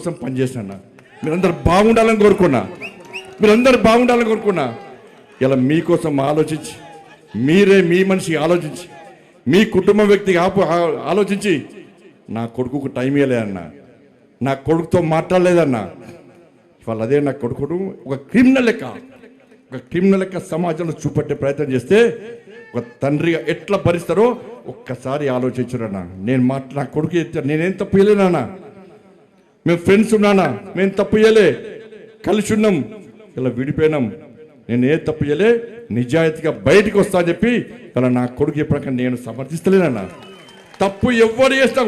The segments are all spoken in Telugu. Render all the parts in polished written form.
మీకోసం పనిచేసిన, మీరందరూ బాగుండాలని కోరుకున్నా. ఇలా మీకోసం ఆలోచించి, మీరే మీ మనిషి ఆలోచించి, మీ కుటుంబ వ్యక్తికి ఆలోచించి నా కొడుకుకు టైం ఇవ్వలేదన్నా, నా కొడుకుతో మాట్లాడలేదన్నా. ఇవాళ అదే నా కొడుకును ఒక క్రిమినల్ లెక్క సమాజంలో చూపెట్టే ప్రయత్నం చేస్తే ఒక తండ్రిగా ఎట్లా భరిస్తారో ఒక్కసారి ఆలోచించురన్నా. నా కొడుకు నేనేం తప్పు చేయలేనా? మేము ఫ్రెండ్స్ ఉన్నానా? మేము తప్పు చేయలే, కలిసి ఉన్నాం, ఇలా విడిపోయినాం. నేను ఏ తప్పు చేయలే, నిజాయితీగా బయటికి వస్తా అని చెప్పి ఇలా నా కొడుకు ఎప్పటికీ నేను సమర్థిస్తలేనన్నా. తప్పు ఎవరు చేసినా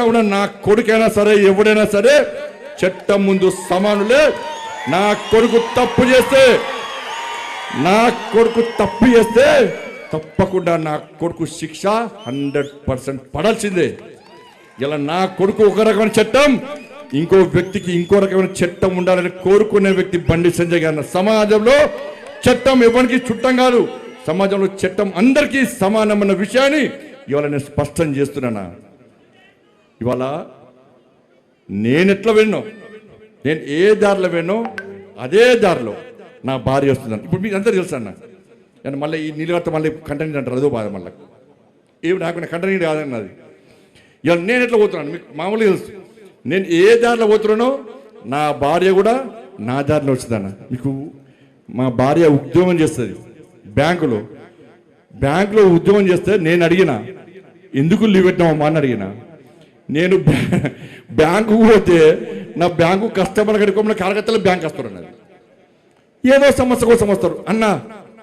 కూడా నా కొడుకైనా సరే ఎవడైనా సరే చట్టం ముందు సమానులే. నా కొడుకు తప్పు చేస్తే తప్పకుండా నా కొడుకు శిక్ష 100% పడాల్సిందే. ఇలా నా కొడుకు ఒక రకమైన చట్టం, ఇంకో వ్యక్తికి ఇంకో రకమైన చట్టం ఉండాలని కోరుకునే వ్యక్తి బండి సంజయ్ గారు. సమాజంలో చట్టం ఎవరికి చుట్టం కాదు, సమాజంలో చట్టం అందరికీ సమానమన్న విషయాన్ని ఇవాళ నేను స్పష్టం చేస్తున్నానా. ఇవాళ నేను ఎట్లా వెళ్ళినో, నేను ఏ దారిలో వెళ్ళినో అదే దారిలో నా భార్య వస్తుందని ఇప్పుడు మీకు అందరూ తెలుసు అన్న. నేను మళ్ళీ ఈ నీళ్ళతో మళ్ళీ కంటెంట్ అంటారు, అదో బాధ. మళ్ళీ ఏమి నాకు కంటెంట్ కాదన్నది. ఇవాళ నేను ఎట్లా పోతున్నాను మీకు మామూలుగా తెలుసు. నేను ఏ దారిలో పోతున్నానో నా భార్య కూడా నా దారిలో వచ్చిందన్న. మీకు మా భార్య ఉద్యోగం చేస్తుంది బ్యాంకులో ఉద్యోగం చేస్తే నేను అడిగిన, ఎందుకు లీవ్ పెట్టినామమ్మా అని అడిగిన. నేను బ్యాంకు పోతే నా బ్యాంకు కస్టమర్ కడుకోమని కలకత్తాలో బ్యాంక్ వస్తారు అన్నది. ఏదో సమస్య కోసం వస్తారు. అన్న,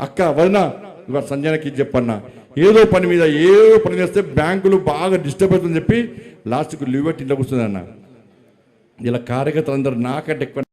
అక్క, వదిన, ఇవాళ సంజయ్కి చెప్పన్నా, ఏదో పని మీద చేస్తే బ్యాంకులు బాగా డిస్టర్బ్ అవుతుందని చెప్పి లాస్ట్కు లీవ్ పెట్టి ఇంట్లో కూర్చుంది అన్న. ఇలా కార్యకర్తలు అందరూ నాకంటే ఎక్కువ